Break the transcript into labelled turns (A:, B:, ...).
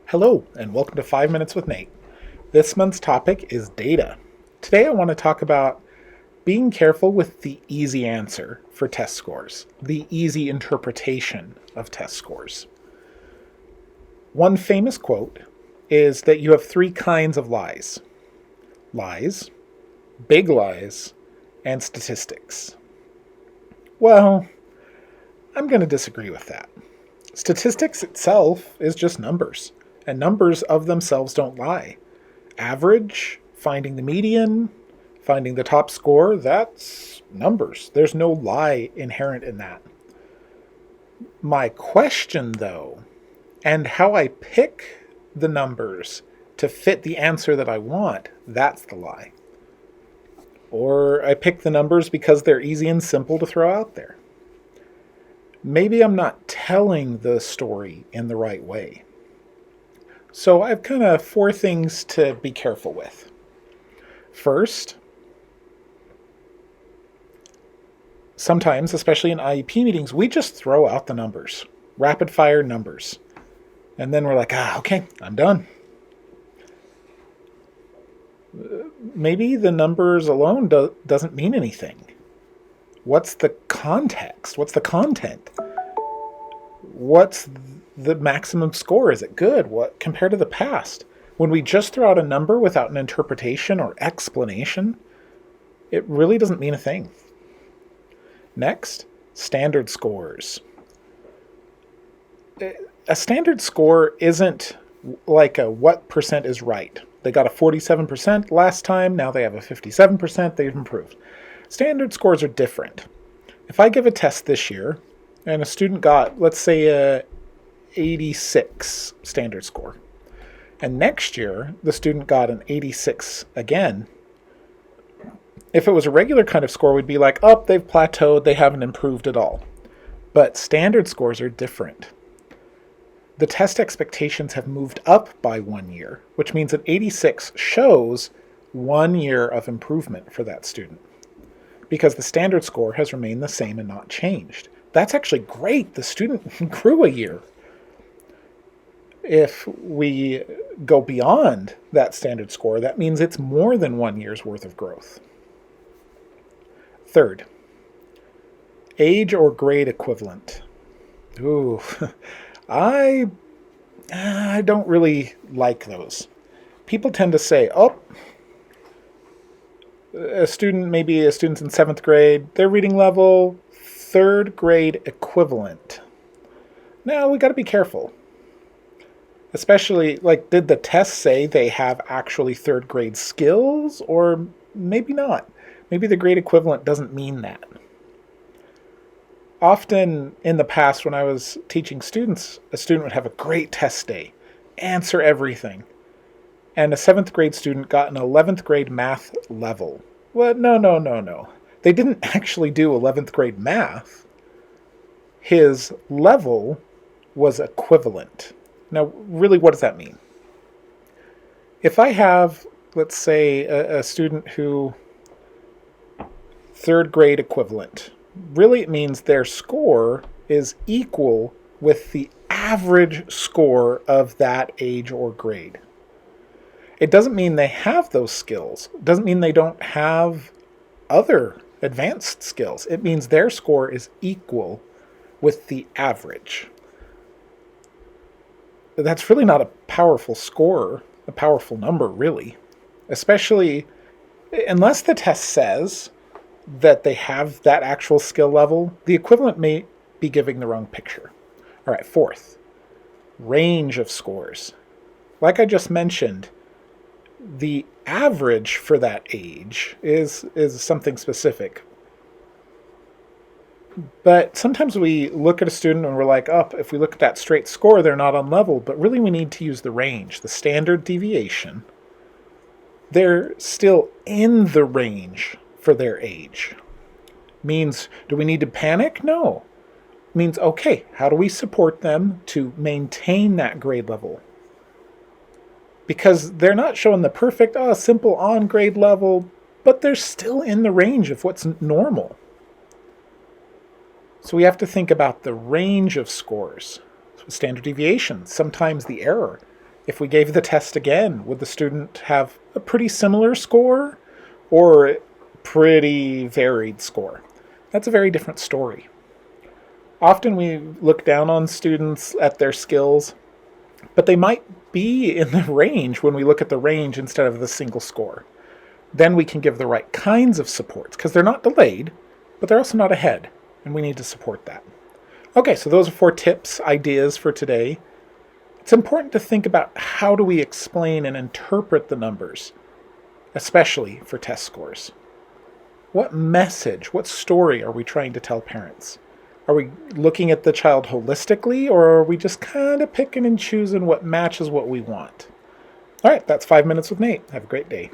A: Hello, and welcome to 5 Minutes with Nate. This month's topic is data. Today I want to talk about being careful with the easy answer for test scores, the easy interpretation of test scores. One famous quote is that you have three kinds of lies: lies, big lies, and statistics. Well, I'm going to disagree with that. Statistics itself is just numbers, and numbers of themselves don't lie. Average, finding the median, finding the top score, that's numbers. There's no lie inherent in that. My question, though, and how I pick the numbers to fit the answer that I want, that's the lie. Or I pick the numbers because they're easy and simple to throw out there. Maybe I'm not telling the story in the right way. So I've kind of four things to be careful with. First, sometimes, especially in IEP meetings, we just throw out the numbers, rapid fire numbers. And then we're like, okay, I'm done. Maybe the numbers alone doesn't mean anything. What's the context? What's the content? What's the maximum score? Is it good? What compared to the past? When we just throw out a number without an interpretation or explanation, it really doesn't mean a thing. Next, standard scores. A standard score isn't like a what percent is right. They got a 47% last time, now they have a 57%, they've improved. Standard scores are different. If I give a test this year, and a student got, let's say, a 86 standard score, and next year the student got an 86 again, if it was a regular kind of score, we'd be like, they've plateaued, they haven't improved at all. But standard scores are different. The test expectations have moved up by 1 year, which means an 86 shows 1 year of improvement for that student, because the standard score has remained the same and not changed. That's actually great. The student grew a year. If we go beyond that standard score, that means it's more than 1 year's worth of growth. Third, age or grade equivalent. Ooh, I don't really like those. People tend to say, maybe a student's in 7th grade, their reading level, 3rd grade equivalent. Now, we got to be careful. Especially, did the test say they have actually 3rd grade skills? Or maybe not. Maybe the grade equivalent doesn't mean that. Often in the past, when I was teaching students, a student would have a great test day, answer everything. And a 7th grade student got an 11th grade math level. Well, no. They didn't actually do 11th grade math. His level was equivalent. Now, really, what does that mean? If I have, let's say, a student who 3rd grade equivalent, really it means their score is equal with the average score of that age or grade. It doesn't mean they have those skills. It doesn't mean they don't have other advanced skills. It means their score is equal with the average. That's really not a powerful score, a powerful number, really. Especially unless the test says that they have that actual skill level, the equivalent may be giving the wrong picture. All right, fourth, range of scores. Like I just mentioned, the average for that age is something specific. But sometimes we look at a student and we're like, if we look at that straight score, they're not on level. But really we need to use the range, the standard deviation. They're still in the range for their age. Means, do we need to panic? No. Means, okay, how do we support them to maintain that grade level? Because they're not showing the perfect, simple on grade level, but they're still in the range of what's normal. So we have to think about the range of scores. So standard deviation, sometimes the error. If we gave the test again, would the student have a pretty similar score or a pretty varied score? That's a very different story. Often we look down on students at their skills, but they might be in the range when we look at the range instead of the single score. Then we can give the right kinds of supports because they're not delayed, but they're also not ahead, and we need to support that. Okay, so those are 4 tips, ideas for today. It's important to think about how do we explain and interpret the numbers, especially for test scores. What message, what story are we trying to tell parents? Are we looking at the child holistically, or are we just kind of picking and choosing what matches what we want? All right, that's 5 Minutes with Nate. Have a great day.